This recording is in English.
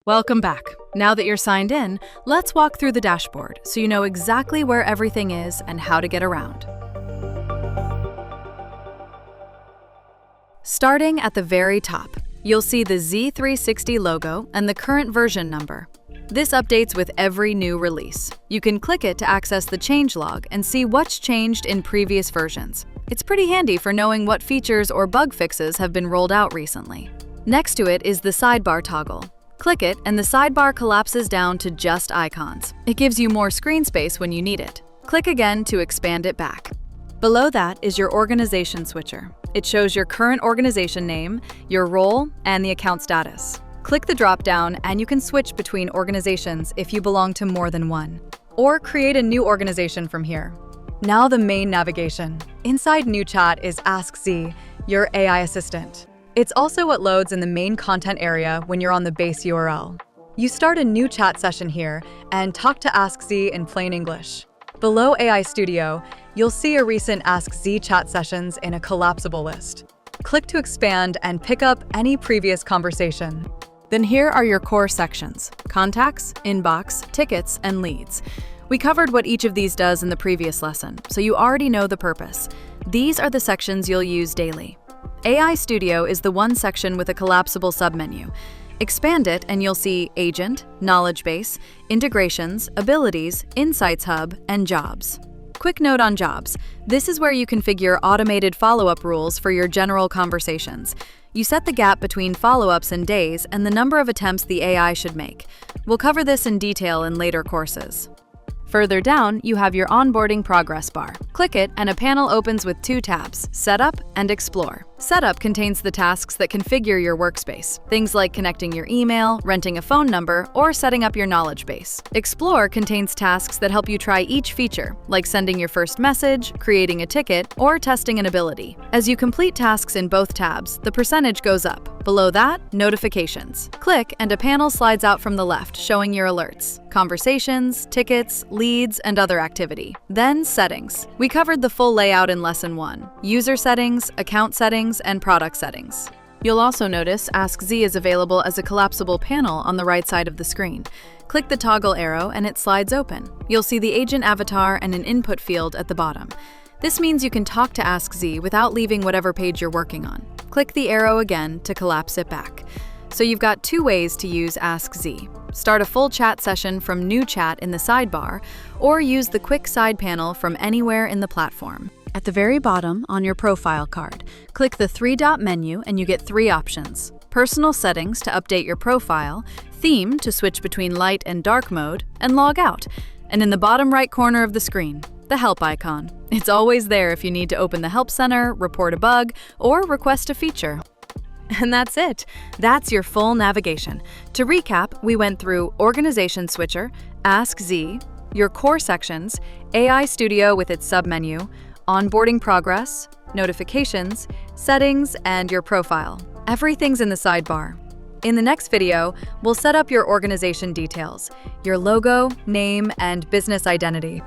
Welcome back. Now that you're signed in, let's walk through the dashboard so you know exactly where everything is and how to get around. Starting at the very top, you'll see the Z360 logo and the current version number. This updates with every new release. You can click it to access the changelog and see what's changed in previous versions. It's pretty handy for knowing what features or bug fixes have been rolled out recently. Next to it is the sidebar toggle. Click it and the sidebar collapses down to just icons. It gives you more screen space when you need it. Click again to expand it back. Below that is your organization switcher. It shows your current organization name, your role, and the account status. Click the drop-down and you can switch between organizations if you belong to more than one. Or create a new organization from here. Now the main navigation. Inside New Chat is Ask Z, your AI assistant. It's also what loads in the main content area when you're on the base URL. You start a new chat session here and talk to Ask Z in plain English. Below AI Studio, you'll see a recent Ask Z chat sessions in a collapsible list. Click to expand and pick up any previous conversation. Then here are your core sections: contacts, inbox, tickets, and leads. We covered what each of these does in the previous lesson, so you already know the purpose. These are the sections you'll use daily. AI Studio is the one section with a collapsible submenu. Expand it and you'll see Agent, Knowledge Base, Integrations, Abilities, Insights Hub, and Jobs. Quick note on Jobs. This is where you configure automated follow-up rules for your general conversations. You set the gap between follow-ups and days and the number of attempts the AI should make. We'll cover this in detail in later courses. Further down, you have your onboarding progress bar. Click it and a panel opens with two tabs, Setup and Explore. Setup contains the tasks that configure your workspace, things like connecting your email, renting a phone number, or setting up your knowledge base. Explore contains tasks that help you try each feature, like sending your first message, creating a ticket, or testing an ability. As you complete tasks in both tabs, the percentage goes up. Below that, Notifications. Click and a panel slides out from the left showing your alerts, conversations, tickets, leads, and other activity. Then Settings. We covered the full layout in Lesson 1. User settings, account settings, and product settings. You'll also notice Ask Z is available as a collapsible panel on the right side of the screen. Click the toggle arrow and it slides open. You'll see the agent avatar and an input field at the bottom. This means you can talk to Ask Z without leaving whatever page you're working on. Click the arrow again to collapse it back. So you've got two ways to use Ask Z. Start a full chat session from New Chat in the sidebar, or use the quick side panel from anywhere in the platform. At the very bottom on your profile card, click the three-dot menu and you get three options: Personal Settings to update your profile, Theme to switch between light and dark mode, and Log Out. And in the bottom right corner of the screen, the Help icon. It's always there if you need to open the Help Center, report a bug, or request a feature. And that's it. That's your full navigation. To recap, we went through Organization Switcher, Ask Z, your core sections, AI Studio with its submenu, onboarding progress, notifications, settings, and your profile. Everything's in the sidebar. In the next video, we'll set up your organization details, your logo, name, and business identity.